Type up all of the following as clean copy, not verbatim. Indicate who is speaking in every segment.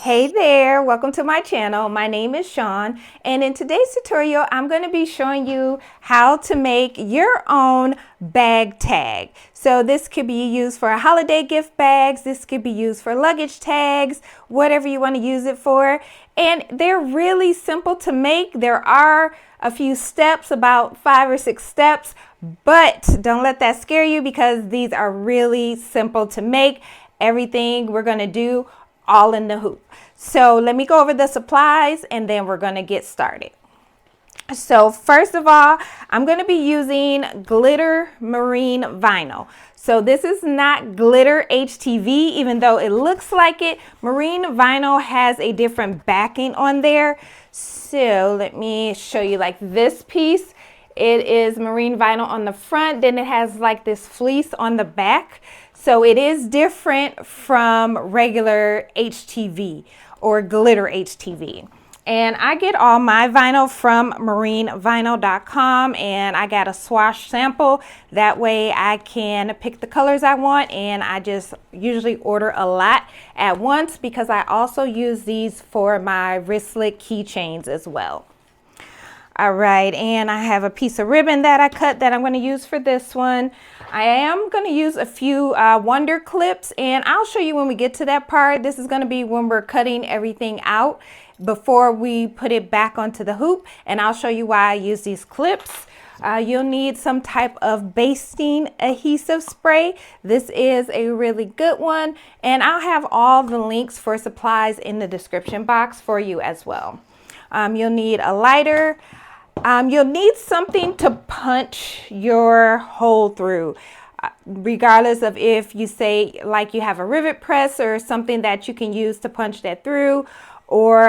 Speaker 1: Hey there, welcome to my channel. My name is Sean, and in today's tutorial I'm going to be showing you how to make your own bag tag. So this could be used for holiday gift bags, this could be used for luggage tags, whatever you want to use it for. And they're really simple to make. There are a few steps, about 5 or 6 steps, but don't let that scare you because these are really simple to make. Everything we're going to do all in the hoop. So let me go over the supplies and then we're going to get started. So first of all, I'm going to be using glitter marine vinyl. So this is not glitter HTV, even though it looks like it. Marine vinyl has a different backing on there. So let me show you, like this piece. It is marine vinyl on the front, then it has like this fleece on the back. So it is different from regular HTV or glitter HTV. And I get all my vinyl from marinevinyl.com, and I got a swatch sample. That way I can pick the colors I want, and I just usually order a lot at once because I also use these for my wristlet keychains as well. All right, and I have a piece of ribbon that I cut that I'm going to use for this one. I am going to use a few wonder clips, and I'll show you when we get to that part. This is going to be when we're cutting everything out before we put it back onto the hoop, and I'll show you why I use these clips. You'll need some type of basting adhesive spray. This is a really good one, and I'll have all the links for supplies in the description box for you as well. You'll need a lighter. You'll need something to punch your hole through, regardless of if you say like you have a rivet press or something that you can use to punch that through, or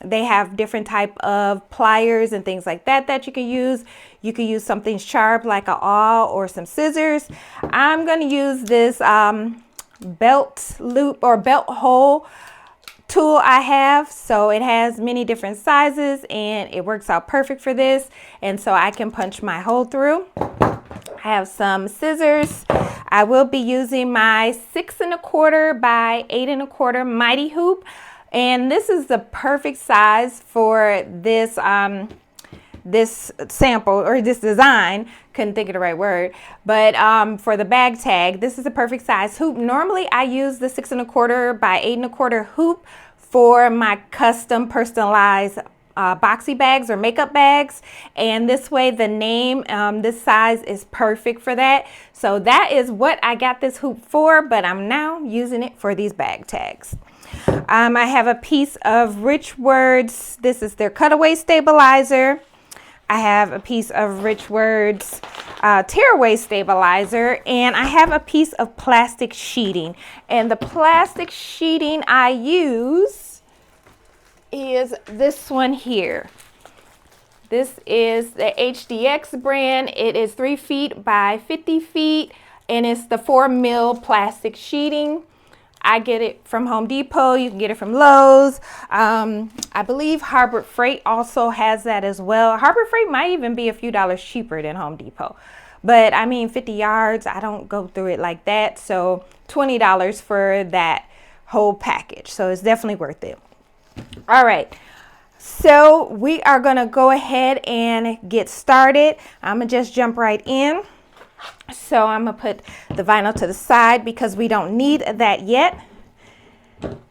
Speaker 1: they have different type of pliers and things like that that you can use. You can use something sharp like a awl or some scissors. I'm going to use this belt loop or belt hole tool I have. So it has many different sizes and it works out perfect for this, and so I can punch my hole through. I have some scissors. I will be using my 6 1/4 by 8 1/4 mighty hoop, and this is the perfect size for this this sample or this design. Couldn't think of the right word, but for the bag tag, this is a perfect size hoop. Normally I use the 6 1/4 by 8 1/4 hoop for my custom personalized boxy bags or makeup bags, and this way the name, this size is perfect for that. So that is what I got this hoop for, but I'm now using it for these bag tags. I have a piece of Richword's, this is their cutaway stabilizer. I have a piece of Richword's tearaway stabilizer, and I have a piece of plastic sheeting. And the plastic sheeting I use is this one here. This is the HDX brand. It is 3 feet by 50 feet, and it's the 4 mil plastic sheeting. I get it from Home Depot. You can get it from Lowe's. I believe Harbor Freight also has that as well. Harbor Freight might even be a few dollars cheaper than Home Depot. But I mean, 50 yards, I don't go through it like that. So $20 for that whole package. So it's definitely worth it. All right. So we are going to go ahead and get started. I'm going to just jump right in. So I'm going to put the vinyl to the side because we don't need that yet.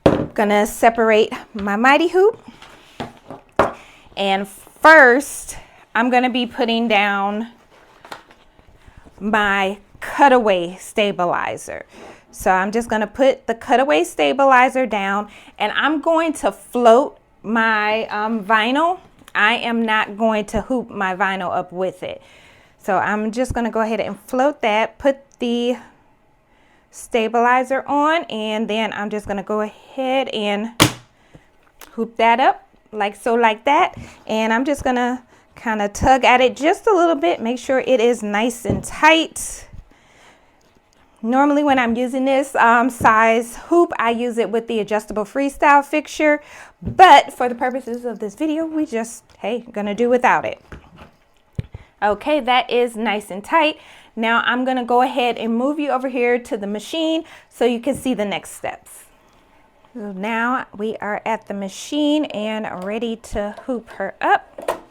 Speaker 1: I'm going to separate my mighty hoop. And first, I'm going to be putting down my cutaway stabilizer. So I'm just going to put the cutaway stabilizer down, and I'm going to float my vinyl. I am not going to hoop my vinyl up with it. So I'm just going to go ahead and float that, put the stabilizer on, and then I'm just going to go ahead and hoop that up like so, like that. And I'm just going to kind of tug at it just a little bit, make sure it is nice and tight. Normally when I'm using this size hoop, I use it with the adjustable freestyle fixture, but for the purposes of this video, we just, hey, gonna do without it. Okay, that is nice and tight. Now I'm going to go ahead and move you over here to the machine so you can see the next steps. So now we are at the machine and ready to hoop her up.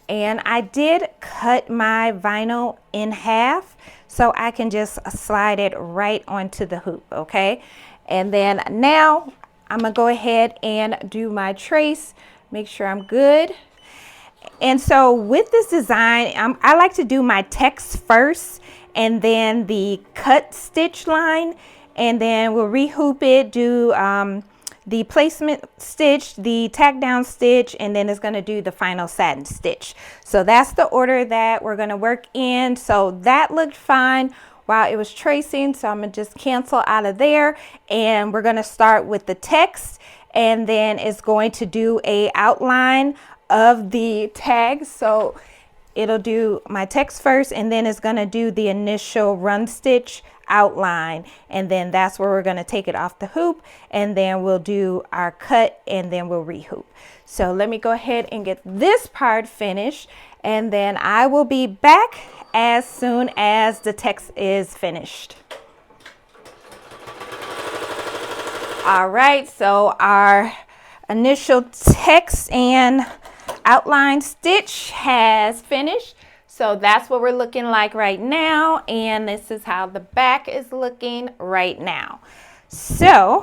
Speaker 1: And I did cut my vinyl in half so I can just slide it right onto the hoop, okay? And then now I'm gonna go ahead and do my trace, make sure I'm good. And so with this design, I like to do my text first and then the cut stitch line, and then we'll rehoop it, do the placement stitch, the tack down stitch, and then it's going to do the final satin stitch. So that's the order that we're going to work in. So that looked fine while it was tracing, so I'm going to just cancel out of there, and we're going to start with the text, and then it's going to do a outline of the tags. So it'll do my text first, and then it's going to do the initial run stitch outline, and then that's where we're going to take it off the hoop, and then we'll do our cut, and then we'll rehoop. So let me go ahead and get this part finished, and then I will be back as soon as the text is finished. All right, so our initial text and outline stitch has finished. So that's what we're looking like right now, and this is how the back is looking right now. So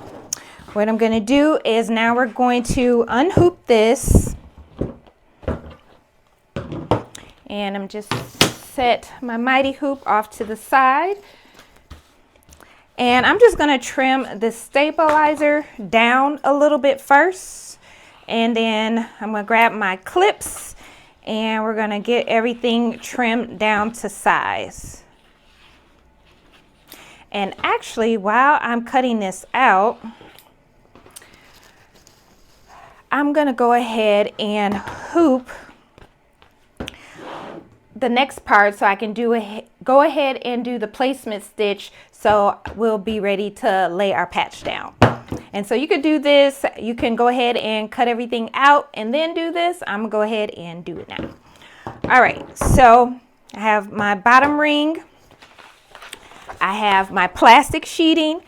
Speaker 1: what I'm going to do is now we're going to unhoop this, and I'm just set my mighty hoop off to the side, and I'm just going to trim the stabilizer down a little bit first, and then I'm going to grab my clips and we're going to get everything trimmed down to size. And actually, while I'm cutting this out, I'm going to go ahead and hoop the next part so I can go ahead and do the placement stitch, so we'll be ready to lay our patch down. And so you could do this, you can go ahead and cut everything out and then do this. I'm gonna go ahead and do it now. All right, so I have my bottom ring, I have my plastic sheeting,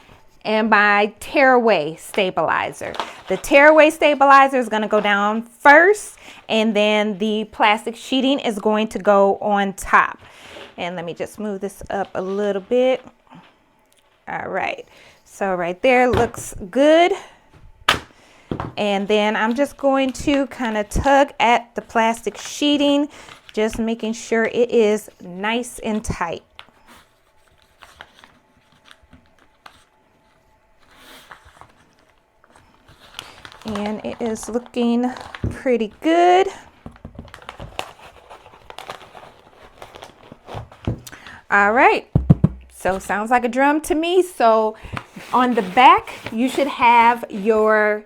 Speaker 1: and my tearaway stabilizer. The tearaway stabilizer is gonna go down first, and then the plastic sheeting is going to go on top. And let me just move this up a little bit. All right, so right there looks good. And then I'm just going to kind of tug at the plastic sheeting, just making sure it is nice and tight. And it is looking pretty good. All right, so sounds like a drum to me. So on the back, you should have your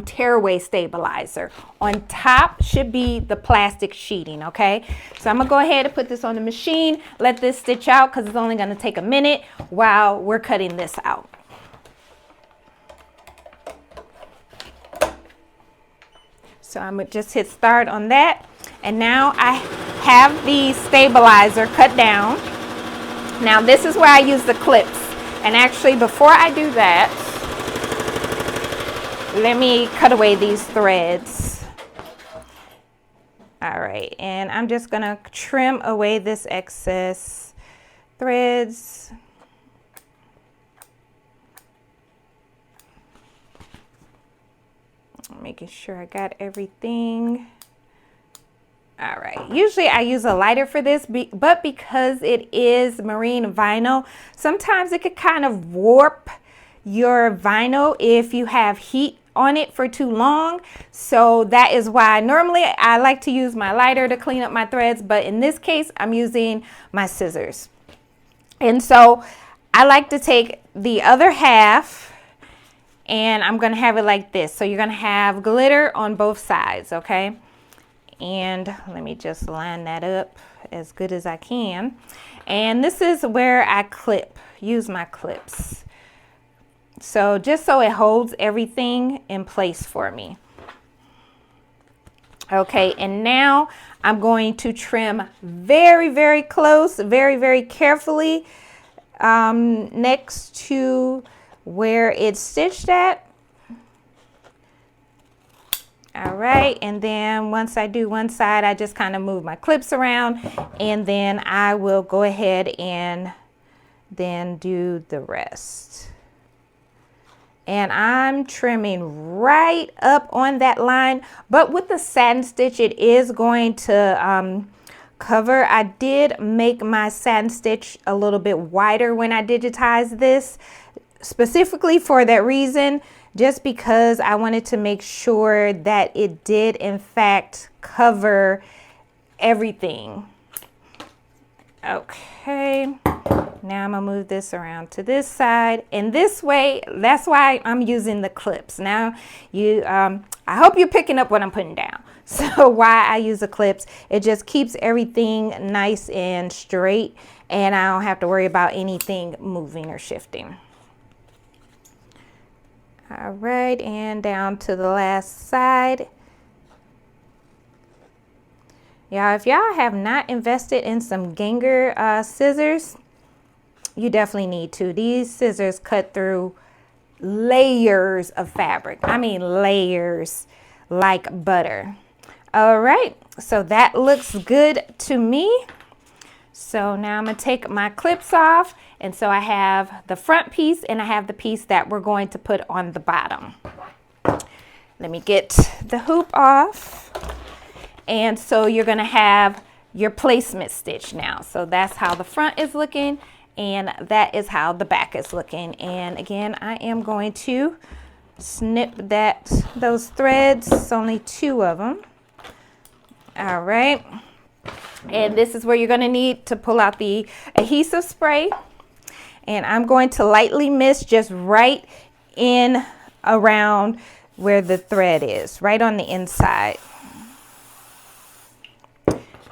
Speaker 1: tearaway stabilizer. On top should be the plastic sheeting, okay? So I'm gonna go ahead and put this on the machine, let this stitch out because it's only gonna take a minute while we're cutting this out. So I'm gonna just hit start on that. And now I have the stabilizer cut down. Now this is where I use the clips. And actually before I do that, let me cut away these threads. All right, and I'm just gonna trim away this excess threads. Making sure I got everything. All right, usually I use a lighter for this, but because it is marine vinyl, sometimes it could kind of warp your vinyl if you have heat on it for too long. So that is why normally I like to use my lighter to clean up my threads, but in this case I'm using my scissors. And so I like to take the other half and I'm gonna have it like this. So you're gonna have glitter on both sides, okay? And let me just line that up as good as I can. And this is where I use my clips. So just so it holds everything in place for me. Okay, and now I'm going to trim very, very close, very, very carefully next to where it's stitched at. All right, and then once I do one side, I just kind of move my clips around, and then I will go ahead and then do the rest. And I'm trimming right up on that line, but with the satin stitch, it is going to cover. I did make my satin stitch a little bit wider when I digitized this, specifically for that reason, just because I wanted to make sure that it did in fact cover everything. Okay, now I'm gonna move this around to this side, and this way, that's why I'm using the clips. Now I hope you're picking up what I'm putting down. So why I use the clips, it just keeps everything nice and straight, and I don't have to worry about anything moving or shifting. All right, and down to the last side. Y'all, if y'all have not invested in some Ganger scissors, you definitely need to. These scissors cut through layers of fabric. I mean layers, like butter. All right, so that looks good to me. So now I'm gonna take my clips off, and so I have the front piece and I have the piece that we're going to put on the bottom. Let me get the hoop off. And so you're gonna have your placement stitch now. So that's how the front is looking, and that is how the back is looking. And again, I am going to snip those threads. It's only 2 of them. All right. And this is where you're gonna need to pull out the adhesive spray. And I'm going to lightly mist just right in around where the thread is, right on the inside.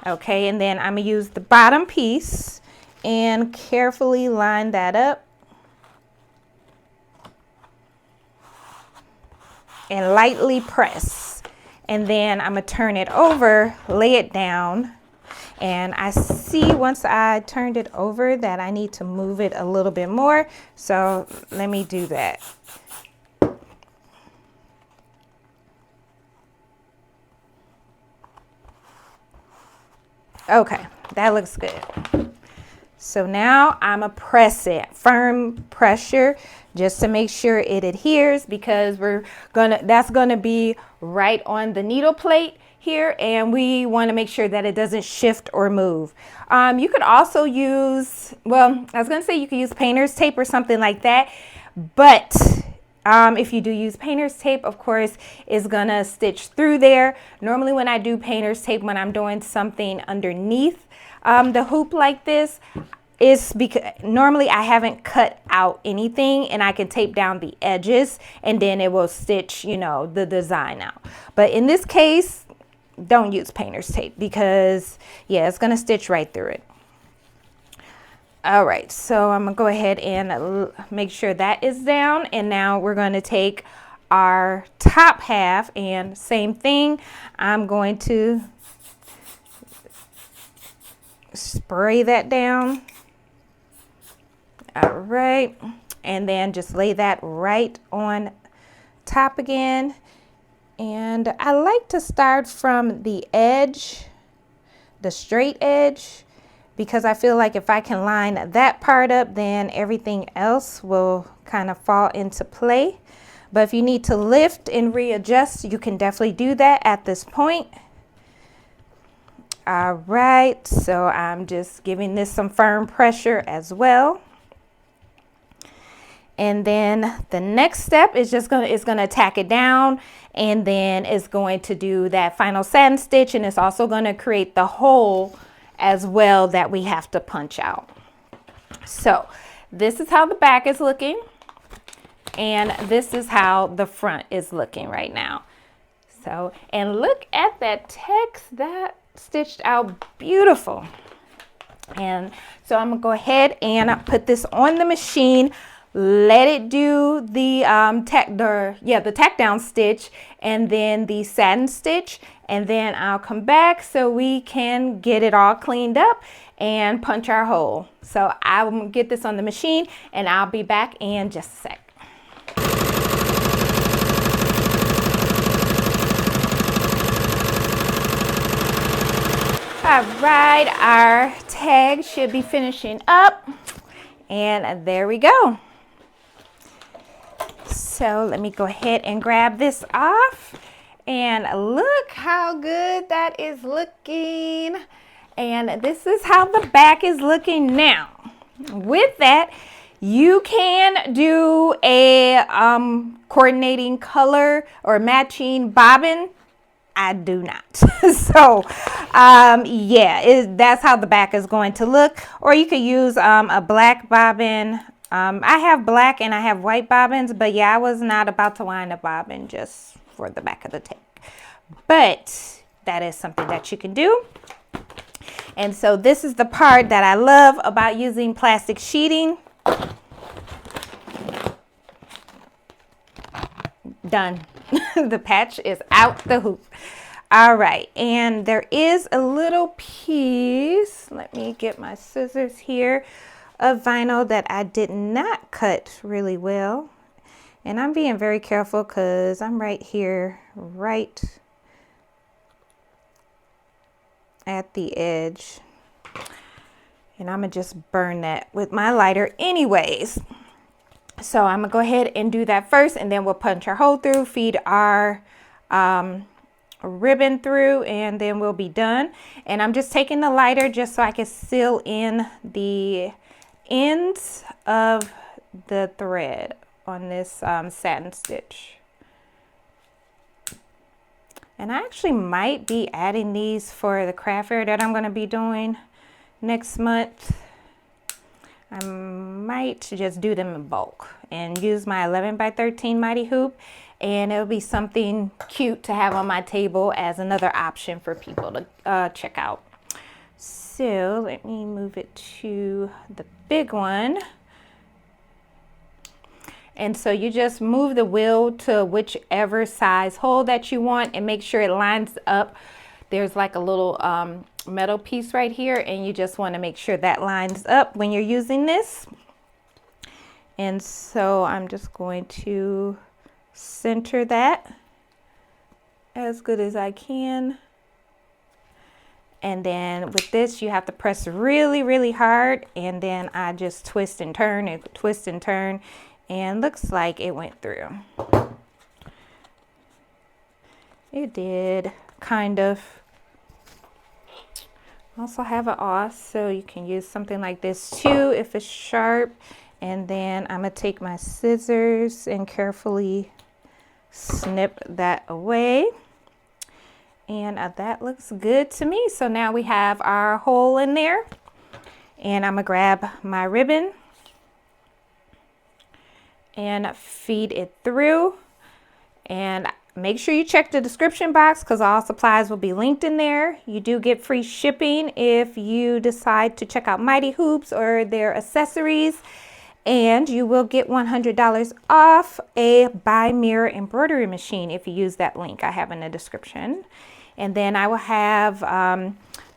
Speaker 1: Okay, and then I'm gonna use the bottom piece and carefully line that up and lightly press. And then I'm gonna turn it over, lay it down, and I see once I turned it over that I need to move it a little bit more. So let me do that. Okay, that looks good. So now I'm gonna press it, firm pressure, just to make sure it adheres, because that's gonna be right on the needle plate here, and we wanna make sure that it doesn't shift or move. You could also use, well, I was gonna say you could use painter's tape or something like that, but if you do use painter's tape, of course, it's gonna stitch through there. Normally when I do painter's tape, when I'm doing something underneath the hoop like this, is because normally I haven't cut out anything, and I can tape down the edges and then it will stitch, you know, the design out. But in this case, don't use painter's tape, because yeah, it's gonna stitch right through it. All right, so I'm gonna go ahead and make sure that is down, and now we're gonna take our top half, and same thing, I'm going to spray that down. All right, and then just lay that right on top again. And I like to start from the edge, the straight edge, because I feel like if I can line that part up, then everything else will kind of fall into play. But if you need to lift and readjust, you can definitely do that at this point. All right, so I'm just giving this some firm pressure as well. And then the next step is just gonna tack it down, and then it's going to do that final satin stitch, and it's also gonna create the hole as well that we have to punch out. So this is how the back is looking, and this is how the front is looking right now. So, and look at that text, that stitched out beautiful. And so I'm gonna go ahead and put this on the machine let it do the tack down stitch and then the satin stitch, and then I'll come back so we can get it all cleaned up and punch our hole. So I will get this on the machine and I'll be back in just a sec. All right, our tag should be finishing up, and there we go. So let me go ahead and grab this off, and look how good that is looking. And this is how the back is looking now. With that, you can do a coordinating color or matching bobbin. I do not. So yeah, that's how the back is going to look. Or you could use a black bobbin. I have black and I have white bobbins, but yeah, I was not about to wind a bobbin just for the back of the tag. But that is something that you can do. And so this is the part that I love about using plastic sheeting. Done. The patch is out the hoop. All right, and there is a little piece, let me get my scissors here, of vinyl that I did not cut really well. And I'm being very careful because I'm right here, right at the edge. And I'm gonna just burn that with my lighter anyways. So I'm gonna go ahead and do that first, and then we'll punch our hole through, feed our ribbon through, and then we'll be done. And I'm just taking the lighter just so I can seal in the ends of the thread on this satin stitch. And I actually might be adding these for the craft fair that I'm going to be doing next month. I might just do them in bulk and use my 11 by 13 mighty hoop, and it'll be something cute to have on my table as another option for people to check out. So let me move it to the big one. And so you just move the wheel to whichever size hole that you want and make sure it lines up. There's like a little metal piece right here, and you just want to make sure that lines up when you're using this. And so I'm just going to center that as good as I can. And then with this, you have to press really, really hard. And then I just twist and turn and twist and turn. And looks like it went through. It did, kind of. Also have an os, so you can use something like this too if it's sharp. And then I'm gonna take my scissors and carefully snip that away. And that looks good to me. So now we have our hole in there. And I'm gonna grab my ribbon and feed it through. And make sure you check the description box because all supplies will be linked in there. You do get free shipping if you decide to check out Mighty Hoops or their accessories. And you will get $100 off a by mirror embroidery machine if you use that link I have in the description. And then I will have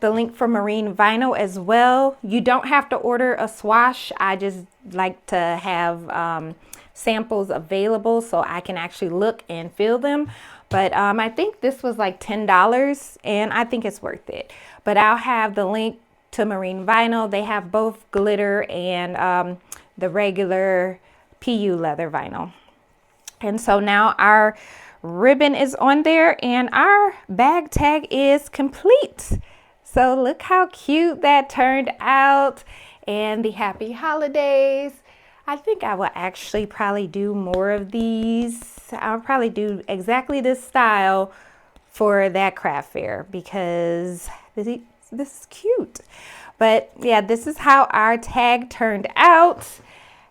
Speaker 1: the link for marine vinyl as well. You don't have to order a swatch. I just like to have samples available so I can actually look and feel them. But I think this was like $10 and I think it's worth it. But I'll have the link to marine vinyl. They have both glitter and the regular PU leather vinyl. And so now our ribbon is on there and our bag tag is complete. So look how cute that turned out, and the happy holidays. I think I will actually probably do more of these. I'll probably do exactly this style for that craft fair because this is cute. But yeah, this is how our tag turned out,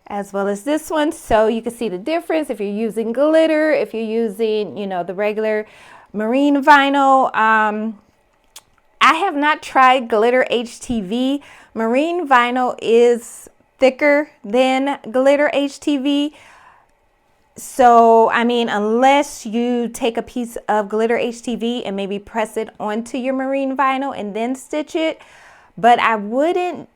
Speaker 1: as well as this one. So you can see the difference if you're using glitter, if you're using, you know, the regular marine vinyl. I have not tried glitter HTV. Marine vinyl is thicker than glitter HTV. So, I mean, unless you take a piece of glitter HTV and maybe press it onto your marine vinyl and then stitch it, but I wouldn't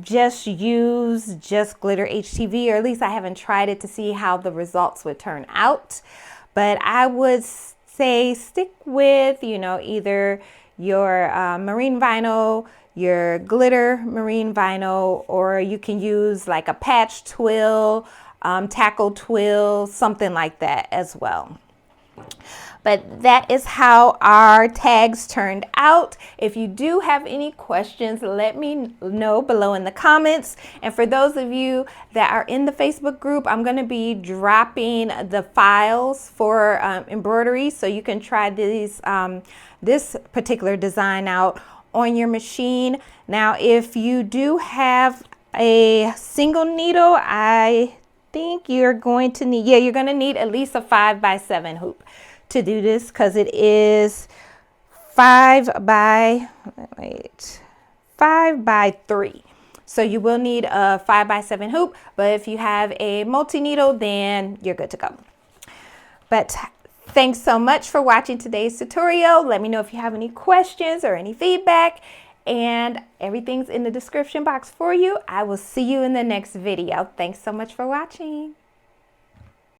Speaker 1: just use just glitter HTV, or at least I haven't tried it to see how the results would turn out. But I would say stick with, you know, either your marine vinyl, your glitter marine vinyl, or you can use like a patch twill, tackle twill, something like that as well. But that is how our tags turned out. If you do have any questions, let me know below in the comments. And for those of you that are in the Facebook group, I'm going to be dropping the files for embroidery, so you can try these this particular design out on your machine. Now, if you do have a single needle, I think you're going to need, you're going to need at least a 5x7 hoop to do this, because it is 5 by 3. So you will need a 5x7 hoop, but if you have a multi-needle, then you're good to go. But thanks so much for watching today's tutorial. Let me know if you have any questions or any feedback, and everything's in the description box for you. I will see you in the next video. Thanks so much for watching.